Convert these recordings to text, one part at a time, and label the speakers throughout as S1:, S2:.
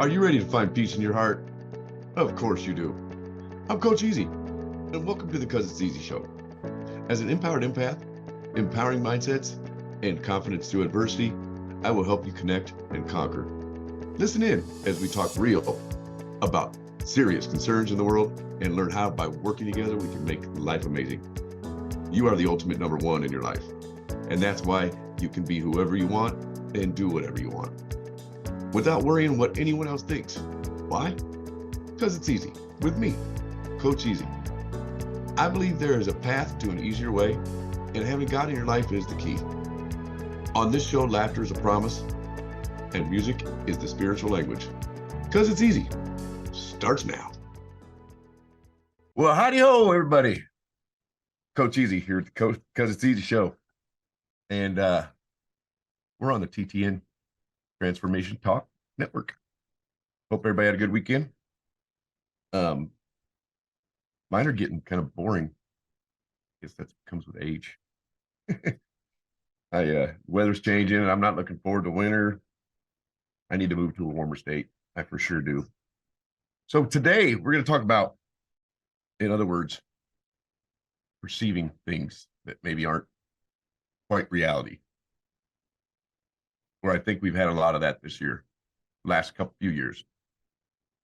S1: Are you ready to find peace in your heart? Of course you do. I'm Coach Easy, and welcome to the It's EaZy show. As an empowered empath, empowering mindsets, and confidence through adversity, I will help you connect and conquer. Listen in as we talk real about serious concerns in the world and learn how by working together we can make life amazing. You are the ultimate number one in your life, and that's why you can be whoever you want and do whatever you want without worrying what anyone else thinks. Why? Because it's easy with me, Coach Easy. I believe there is a path to an easier way, and having God in your life is the key. On this show, laughter is a promise, and music is the spiritual language. Because it's easy. Starts now. Well, howdy ho, everybody. Coach Easy here at the Because It's EaZy show. And we're on the TTN Transformation Talk Network. Hope everybody had a good weekend. Mine are getting kind of boring. I guess that comes with age. Weather's changing, and I'm not looking forward to winter. I need to move to a warmer state. I for sure do. So today we're going to talk about, in other words, perceiving things that maybe aren't quite reality. Where I think we've had a lot of that this year, last few years.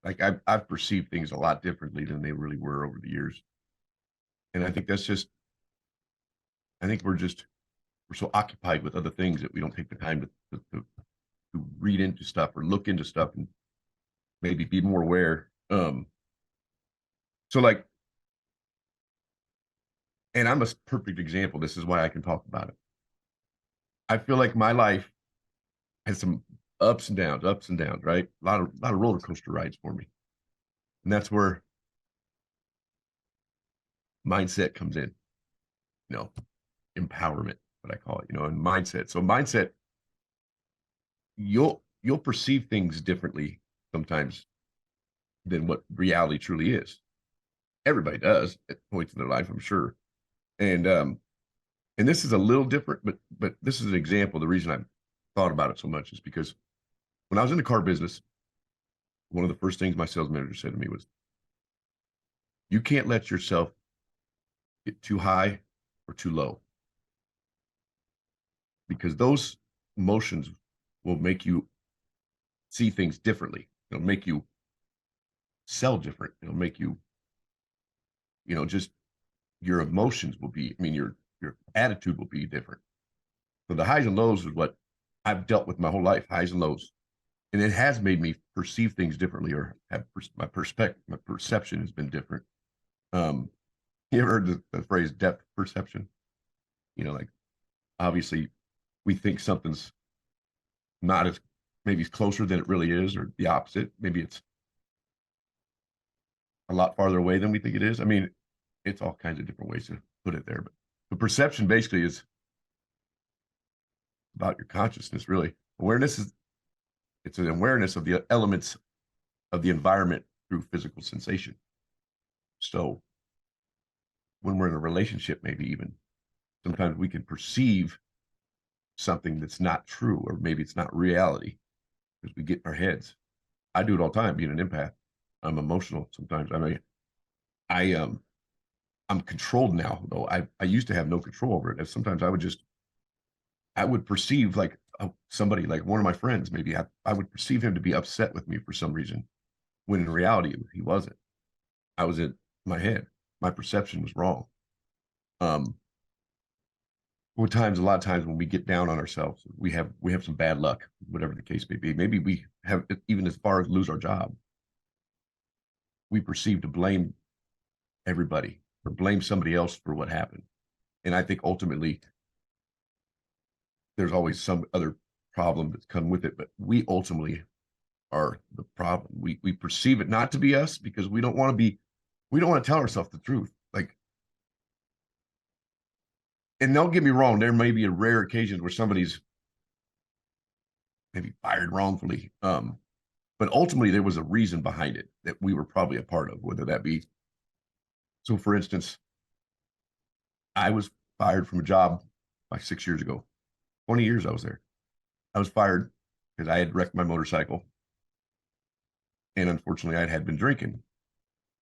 S1: Like I've perceived things a lot differently than they really were over the years. And I think we're so occupied with other things that we don't take the time to read into stuff or look into stuff and maybe be more aware. And I'm a perfect example. This is why I can talk about it. I feel like my life has some ups and downs, right? A lot of roller coaster rides for me. And that's where mindset comes in, empowerment, what I call it, and mindset. So mindset, you'll perceive things differently sometimes than what reality truly is. Everybody does at points in their life, I'm sure. And this is a little different, but this is an example. The reason I thought about it so much is because when I was in the car business, one of the first things my sales manager said to me was, you can't let yourself get too high or too low, because those emotions will make you see things differently. It'll make you sell different. It'll make you, just your emotions will be, your attitude will be different. So the highs and lows is what I've dealt with my whole life, highs and lows. And it has made me perceive things differently, or have my perception has been different. You ever heard the phrase depth perception? Like obviously we think something's not as, maybe it's closer than it really is, or the opposite. Maybe it's a lot farther away than we think it is. It's all kinds of different ways to put it there, but the perception basically is about your consciousness, really. It's an awareness of the elements of the environment through physical sensation. So when we're in a relationship, maybe even sometimes we can perceive something that's not true, or maybe it's not reality, because we get in our heads. I do it all the time, being an empath. I'm emotional sometimes. I'm controlled now, though. I used to have no control over it. And sometimes I would perceive like somebody, like one of my friends, maybe I would perceive him to be upset with me for some reason, when in reality he wasn't. I was in my head. My perception was wrong. A lot of times when we get down on ourselves, we have some bad luck, whatever the case may be. Maybe we have, even as far as lose our job, we perceive to blame everybody or blame somebody else for what happened. And I think ultimately there's always some other problem that's come with it, but we ultimately are the problem. We perceive it not to be us, because we don't want to tell ourselves the truth. And don't get me wrong, there may be a rare occasions where somebody's maybe fired wrongfully. But ultimately there was a reason behind it that we were probably a part of, whether that be, so for instance, I was fired from a job like 6 years ago. 20 years I was there. I was fired because I had wrecked my motorcycle. And unfortunately, I had been drinking.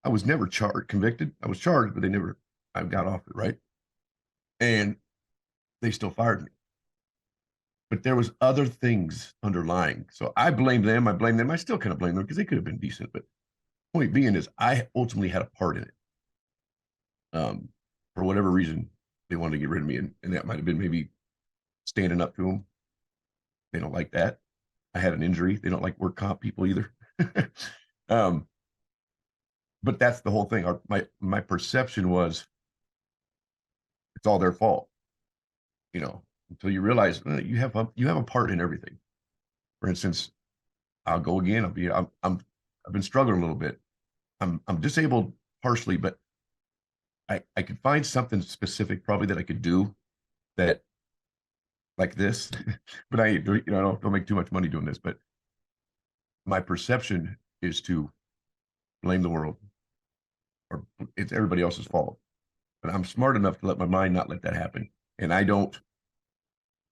S1: I was never convicted. I was charged, but I got off it, right? And they still fired me. But there was other things underlying. So I blame them. I blame them. I still kind of blame them because they could have been decent. But point being is I ultimately had a part in it. For whatever reason, they wanted to get rid of me. And that might have been maybe standing up to them. They don't like that. I had an injury. They don't like work comp people either. um, but that's the whole thing. My perception was it's all their fault, until you realize you have a part in everything. For instance, I'll go again. I've been struggling a little bit. I'm disabled partially, but I could find something specific probably that I could do that like this, but I don't make too much money doing this. But my perception is to blame the world, or it's everybody else's fault. But I'm smart enough to let my mind not let that happen, and I don't.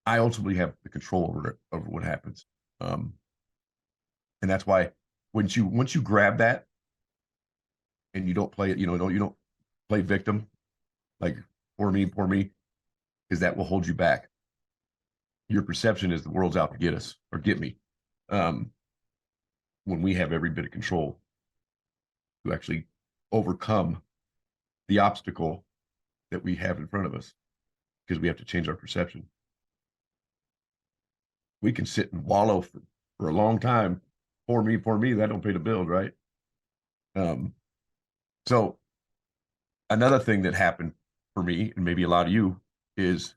S1: I ultimately have the control over what happens, and that's why once you grab that and you don't play it, you don't play victim, like poor me, because that will hold you back. Your perception is the world's out to get us or get me, when we have every bit of control to actually overcome the obstacle that we have in front of us, because we have to change our perception. We can sit and wallow for a long time. Poor me, that don't pay the bills, right? So another thing that happened for me, and maybe a lot of you, is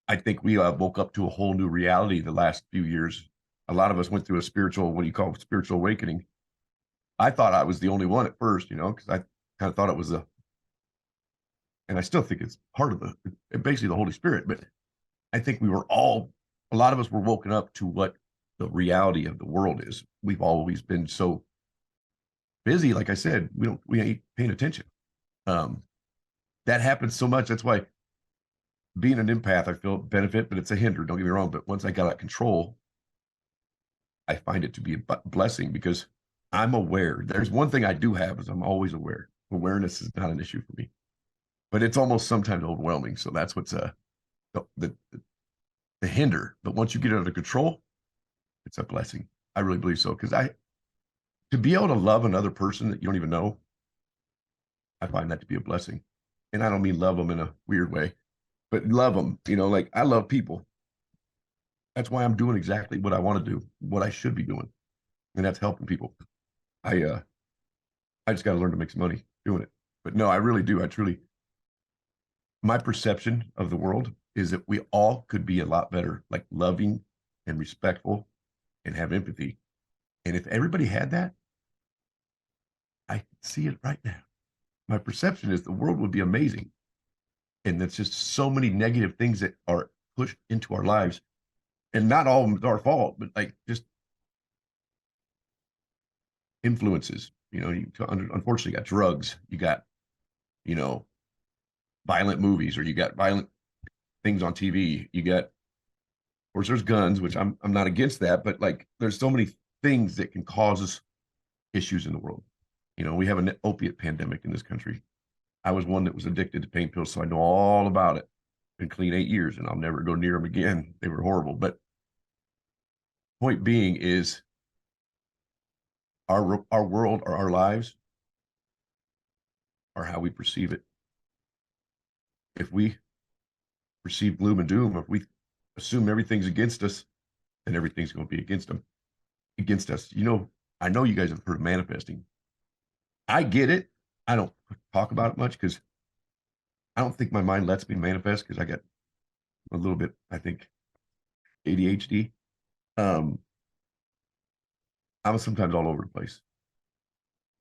S1: I think we woke up to a whole new reality the last few years. A lot of us went through a spiritual awakening. I thought I was the only one at first, because I kind of thought it was and I still think it's part of basically the Holy Spirit. But I think a lot of us were woken up to what the reality of the world is. We've always been so busy. Like I said, we ain't paying attention. That happens so much. That's why being an empath, I feel benefit, but it's a hinder. Don't get me wrong. But once I got out of control, I find it to be a blessing because I'm aware. There's one thing I do have is I'm always aware. Awareness is not an issue for me, but it's almost sometimes overwhelming. So that's what's the hinder. But once you get it under control, it's a blessing. I really believe so, because to be able to love another person that you don't even know, I find that to be a blessing. And I don't mean love them in a weird way, but love them. Like I love people. That's why I'm doing exactly what I want to do, what I should be doing, and that's helping people. I just got to learn to make some money doing it. But no, I really do. I truly, my perception of the world is that we all could be a lot better, like loving and respectful and have empathy. And if everybody had that, I see it right now. My perception is the world would be amazing. And that's just so many negative things that are pushed into our lives. And not all of them is our fault, but like just influences. Unfortunately, you got drugs, you got, violent movies, or you got violent things on TV. You got, of course, there's guns, which I'm not against that, but like there's so many things that can cause us issues in the world. We have an opiate pandemic in this country. I was one that was addicted to pain pills, so I know all about it. Been clean 8 years, and I'll never go near them again. They were horrible. But point being is our world, or our lives, are how we perceive it. If we perceive gloom and doom, if we assume everything's against us, then everything's going to be against us. I know you guys have heard of manifesting. I get it. I don't talk about it much because I don't think my mind lets me manifest, because I got a little bit, I think, ADHD. I'm sometimes all over the place,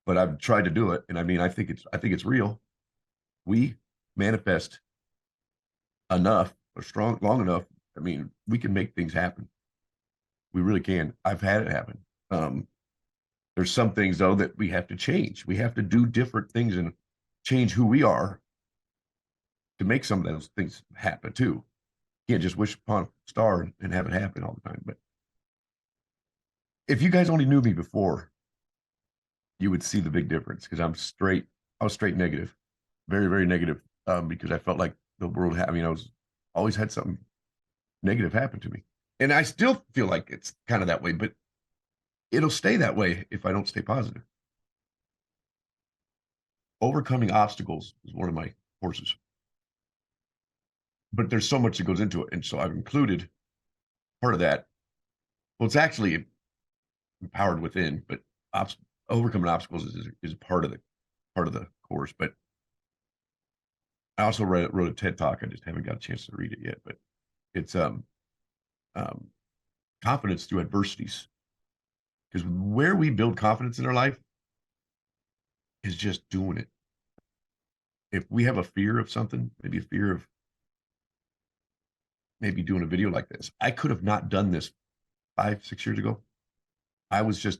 S1: but I've tried to do it. And I mean, I think it's real. We manifest enough or long enough. I mean, we can make things happen. We really can. I've had it happen. There's some things though that we have to change. We have to do different things and change who we are to make some of those things happen too. You can't just wish upon a star and have it happen all the time. But If you guys only knew me before, you would see the big difference because I was straight negative, very, very negative, because I felt like the world had, I mean, I was always had something negative happen to me. And I still feel like it's kind of that way, but it'll stay that way if I don't stay positive. Overcoming obstacles is one of my courses, but there's so much that goes into it. And so I've included part of that. Well, it's actually empowered within, but obst- overcoming obstacles is part of the course. But I also wrote a TED talk. I just haven't got a chance to read it yet, but it's um, confidence through adversities. Because where we build confidence in our life is just doing it. If we have a fear of something, maybe a fear of maybe doing a video like this, I could have not done this 5, 6 years ago. I was just,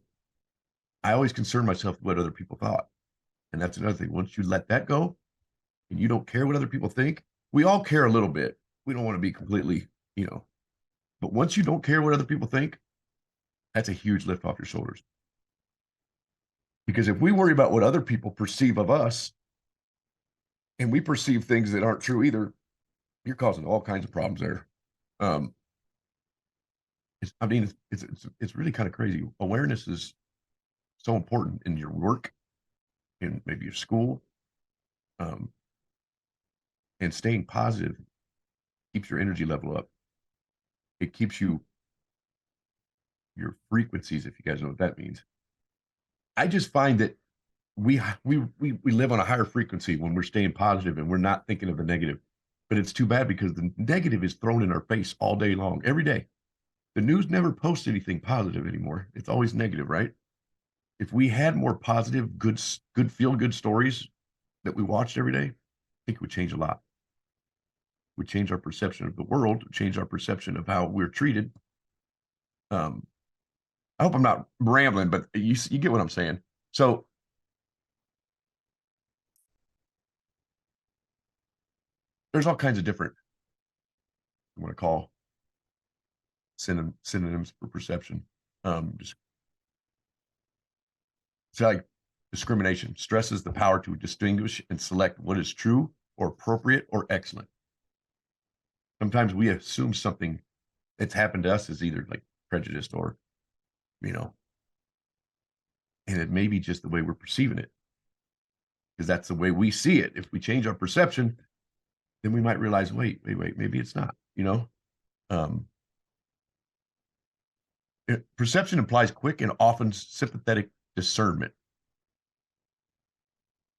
S1: I always concerned myself with what other people thought. And that's another thing. Once you let that go and you don't care what other people think, we all care a little bit. We don't want to be completely, you know, but once you don't care what other people think, that's a huge lift off your shoulders. Because if we worry about what other people perceive of us and we perceive things that aren't true either, you're causing all kinds of problems there. Um, I mean, it's really kind of crazy. Awareness is so important in your work, in maybe your school, um, and staying positive keeps your energy level up. It keeps your frequencies, if you guys know what that means. I just find that we live on a higher frequency when we're staying positive and we're not thinking of the negative. But it's too bad because the negative is thrown in our face all day long, every day. The news never posts anything positive anymore. It's always negative, right? If we had more positive, good feel good stories that we watched every day, I think it would change a lot. Would change our perception of the world, change our perception of how we're treated. Um, I hope I'm not rambling, but you get what I'm saying. So there's all kinds of different, I want to call synonyms for perception. Just it's like discrimination stresses the power to distinguish and select what is true or appropriate or excellent. Sometimes we assume something that's happened to us is either like prejudiced or, you know, and it may be just the way we're perceiving it because that's the way we see it. If we change our perception, then we might realize, wait, maybe it's not, you know. Um, Perception implies quick and often sympathetic discernment.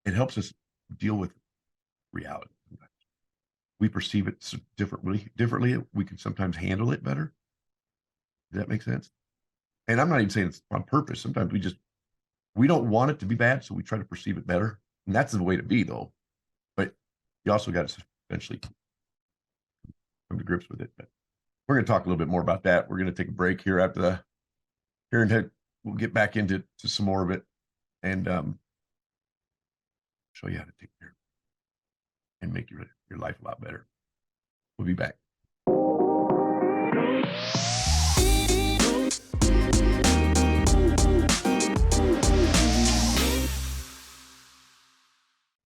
S1: It helps us deal with reality. We perceive it differently. We can sometimes handle it better. Does that make sense? And I'm not even saying it's on purpose. Sometimes we don't want it to be bad, so we try to perceive it better. And that's the way to be, though. But you also got to eventually come to grips with it. But we're going to talk a little bit more about that. We're going to take a break here after the here and we'll get back into some more of it and show you how to take care and make your life a lot better. We'll be back.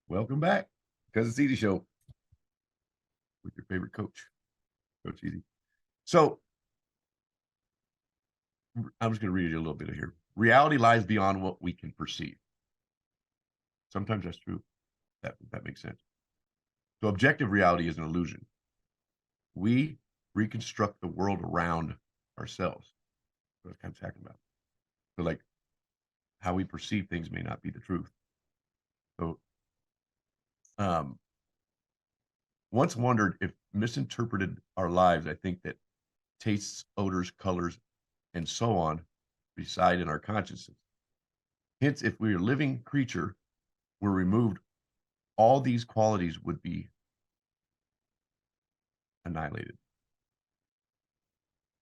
S1: Welcome back, because it's EaZy Show with your favorite coach, Coach EaZy. So I'm just going to read you a little bit of here. Reality lies beyond what we can perceive. Sometimes that's true. That makes sense. So objective reality is an illusion. We reconstruct the world around ourselves. That's what I'm talking about. So like how we perceive things may not be the truth. So once wondered if misinterpreted our lives, I think that tastes, odors, colors, and so on reside in our consciousness. Hence, if we are a living creature, were removed, all these qualities would be annihilated.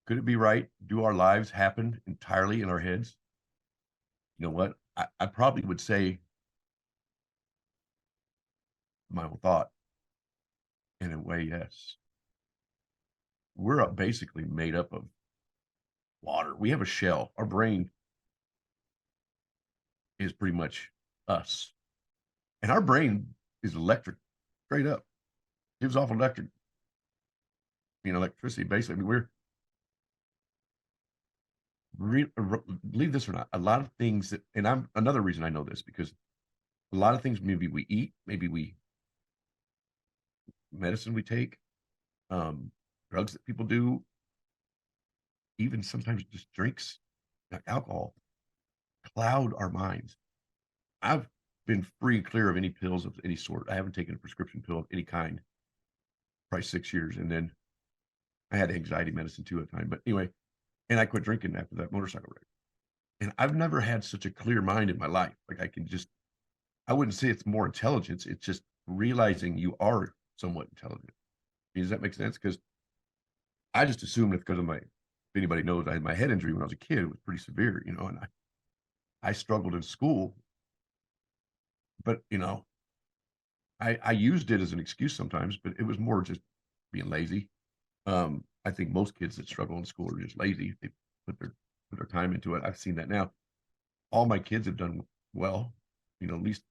S1: Could it be right? Do our lives happen entirely in our heads? You know what? I probably would say my own thought. In a way, yes. We're basically made up of water. We have a shell. Our brain is pretty much us. And our brain is electric, straight up. Gives off electricity, basically. I mean, believe this or not, a lot of things that, and I'm another reason I know this, because a lot of things maybe we eat, medicine we take, drugs that people do, even sometimes just drinks, like alcohol, cloud our minds. I've been free and clear of any pills of any sort. I haven't taken a prescription pill of any kind, probably 6 years. And then I had anxiety medicine too at the time. But anyway, and I quit drinking after that motorcycle wreck. And I've never had such a clear mind in my life. Like I wouldn't say it's more intelligence. It's just realizing you are somewhat intelligent. Does that make sense? Because I just assumed it's because of if anybody knows, I had my head injury when I was a kid. It was pretty severe, and I struggled in school, but I used it as an excuse sometimes, but it was more just being lazy. I think most kids that struggle in school are just lazy. They put their time into it. I've seen that now. All my kids have done well, at least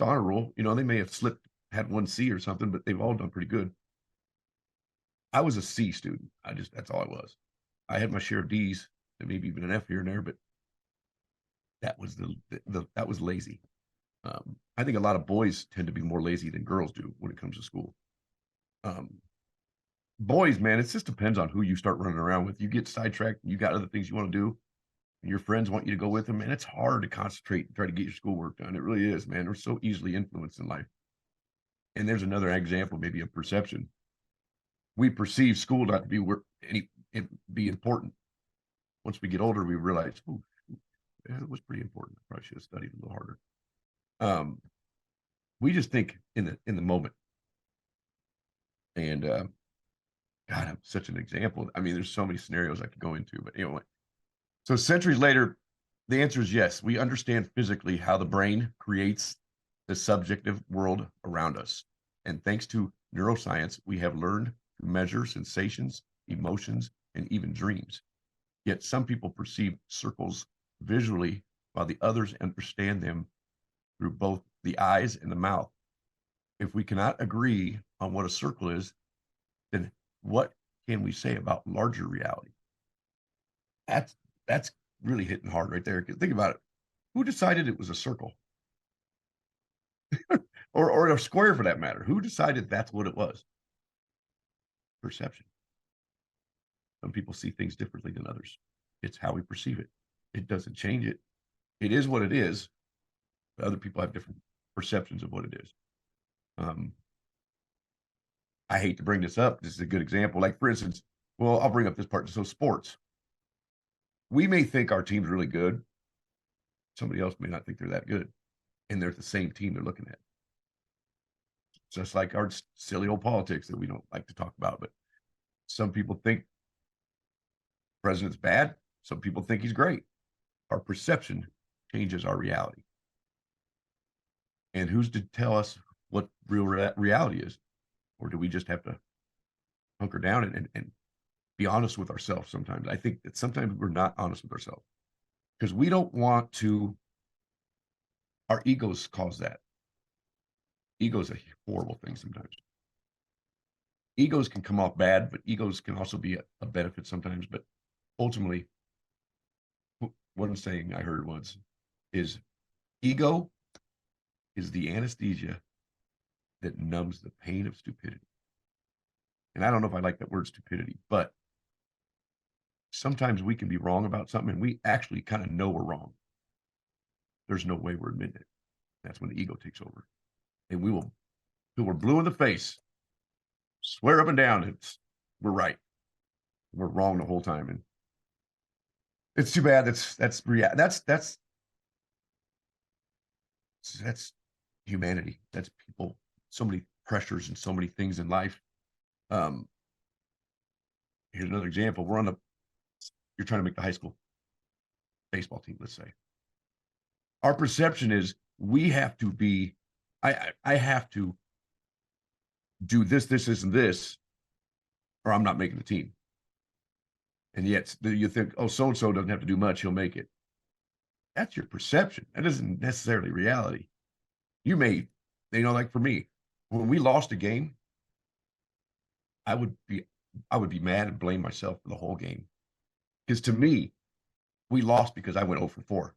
S1: honor roll. They may have had one C or something, but they've all done pretty good. I was a C student. That's all I was. I had my share of D's and maybe even an F here and there, but that was that was lazy. I think a lot of boys tend to be more lazy than girls do when it comes to school. Boys, man, it just depends on who you start running around with. You get sidetracked and you got other things you want to do, and your friends want you to go with them, and it's hard to concentrate and try to get your schoolwork done. It really is, man. We're so easily influenced in life. And there's another example, maybe of perception. We perceive school not to be important. Once we get older, we realize, oh, it was pretty important. I probably should have studied a little harder. We just think in the moment. And God, I'm such an example. I mean, there's so many scenarios I could go into, but anyway. So centuries later, the answer is yes. We understand physically how the brain creates the subjective world around us. And thanks to neuroscience, we have learned to measure sensations, emotions, and even dreams. Yet some people perceive circles visually, while the others understand them through both the eyes and the mouth. If we cannot agree on what a circle is, then what can we say about larger reality? That's really hitting hard right there. Think about it. Who decided it was a circle? or a square for that matter? Who decided that's what it was? Perception. Some people see things differently than others. It's how we perceive it. It doesn't change it. It is what it is. But other people have different perceptions of what it is. I hate to bring this up. This is a good example. Like, for instance, well, I'll bring up this part. So sports. We may think our team's really good. Somebody else may not think they're that good. And they're the same team they're looking at. Just like our silly old politics that we don't like to talk about. But some people think the president's bad. Some people think he's great. Our perception changes our reality. And who's to tell us what real reality is? Or do we just have to hunker down and be honest with ourselves sometimes? I think that sometimes we're not honest with ourselves because we don't want to. Our egos cause that. Ego is a horrible thing sometimes. Egos can come off bad, but egos can also be a benefit sometimes. But ultimately, what I'm saying, I heard once, is ego is the anesthesia that numbs the pain of stupidity. And I don't know if I like that word stupidity, but sometimes we can be wrong about something and we actually kind of know we're wrong. There's no way we're admitting it. That's when the ego takes over. And we will, till we're blue in the face, swear up and down we're right. We're wrong the whole time. And it's too bad. That's humanity. That's people. So many pressures and so many things in life. Here's another example. You're trying to make the high school baseball team, let's say. Our perception is we have to be, I have to do this, and this, or I'm not making the team. And yet you think, oh, so-and-so doesn't have to do much, he'll make it. That's your perception. That isn't necessarily reality. You may, like for me, when we lost a game, I would be mad and blame myself for the whole game. Because to me, we lost because I went 0 for 4.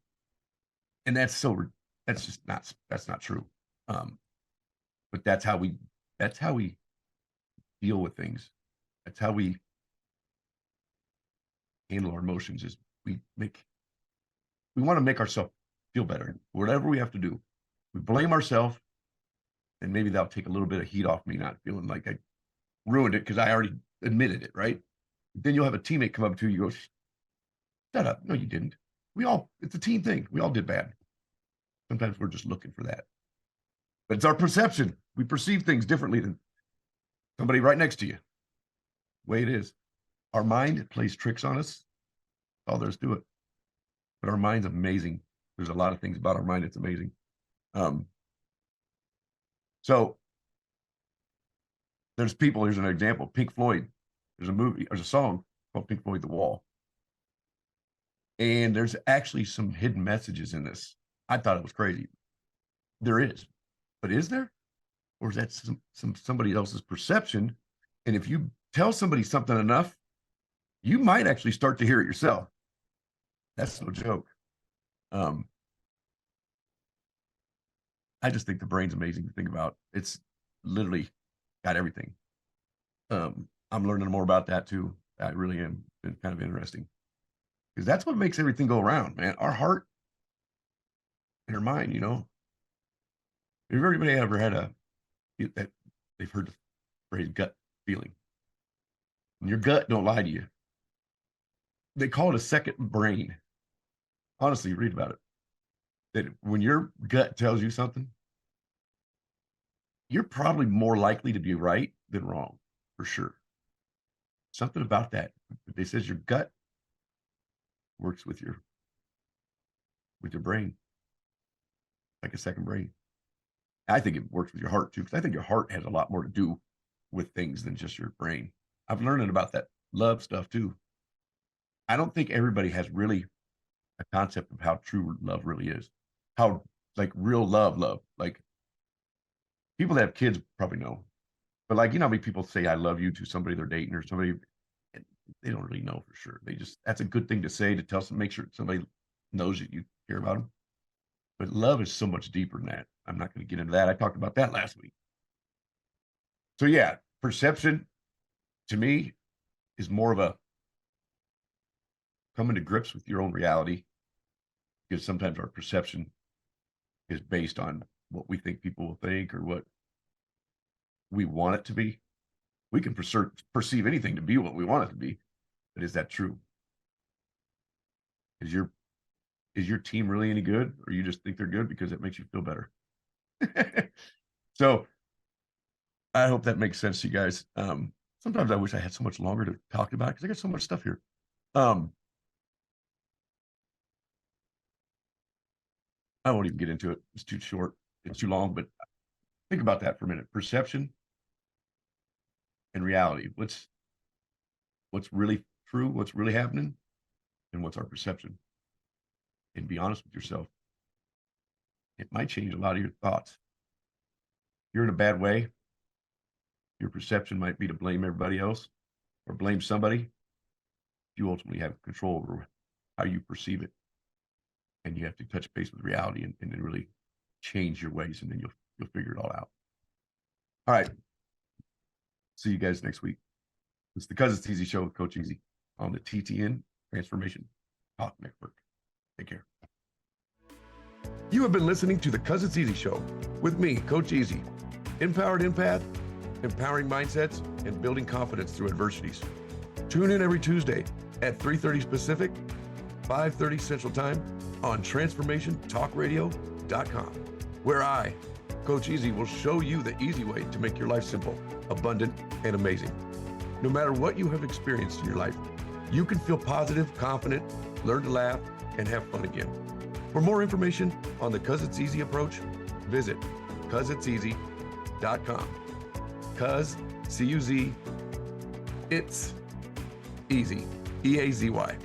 S1: And that's not true. But that's how we deal with things. That's how we handle our emotions, is we want to make ourselves feel better. Whatever we have to do, we blame ourselves, and maybe that'll take a little bit of heat off me, not feeling like I ruined it because I already admitted it, right? Then you'll have a teammate come up to you, go, shut up. No, you didn't. It's a team thing. We all did bad. Sometimes we're just looking for that. But it's our perception. We perceive things differently than somebody right next to you. The way it is. Our mind plays tricks on us. All there is to it. But our mind's amazing. There's a lot of things about our mind that's amazing. So here's an example. Pink Floyd. There's a song called Pink Floyd, The Wall. And there's actually some hidden messages in this. I thought it was crazy. There is. But is there? Or is that somebody else's perception? And if you tell somebody something enough, you might actually start to hear it yourself. That's no joke. I just think the brain's amazing to think about. It's literally got everything. I'm learning more about that too. I really am. It's been kind of interesting. Because that's what makes everything go around, man. Our heart and our mind, If everybody ever had they've heard the phrase gut feeling. And your gut don't lie to you. They call it a second brain. Honestly, read about it. That when your gut tells you something, you're probably more likely to be right than wrong, for sure. Something about that. They says your gut works with your brain, like a second brain. I think it works with your heart too, because I think your heart has a lot more to do with things than just your brain. I've learned about that love stuff too. I don't think everybody has really a concept of how true love really is. How, like, real love. Like, people that have kids probably know. But, like, how many people say I love you to somebody they're dating or somebody, and they don't really know for sure. That's a good thing to say, to make sure somebody knows that you care about them. But love is so much deeper than that. I'm not going to get into that. I talked about that last week. So yeah, perception to me is more of a coming to grips with your own reality, because sometimes our perception is based on what we think people will think or what we want it to be. We can perceive anything to be what we want it to be, but is that true? Is your team really any good, or you just think they're good because it makes you feel better? So I hope that makes sense to you guys. Sometimes I wish I had so much longer to talk about, because I got so much stuff here. I won't even get into it. It's too short. It's too long, but think about that for a minute. Perception and reality. What's really true, what's really happening, and what's our perception. And be honest with yourself. It might change a lot of your thoughts. If you're in a bad way, your perception might be to blame everybody else or blame somebody. You ultimately have control over how you perceive it. And you have to touch base with reality and then really change your ways, and then you'll figure it all out. All right. See you guys next week. It's the Its EaZy Show with Coach EaZy on the TTN Transformation Talk Network. Take care. You have been listening to the Its EaZy Show with me, Coach EaZy. Empowered empath, empowering mindsets, and building confidence through adversities. Tune in every Tuesday at 3:30 Pacific, 5:30 Central Time on TransformationTalkRadio.com, where I, Coach EaZy, will show you the easy way to make your life simple, abundant, and amazing. No matter what you have experienced in your life, you can feel positive, confident, learn to laugh, and have fun again. For more information on the Its EaZy approach, visit CuzIt'sEaZy.com. Cuz, C-U-Z, It's EaZy. EaZy.com.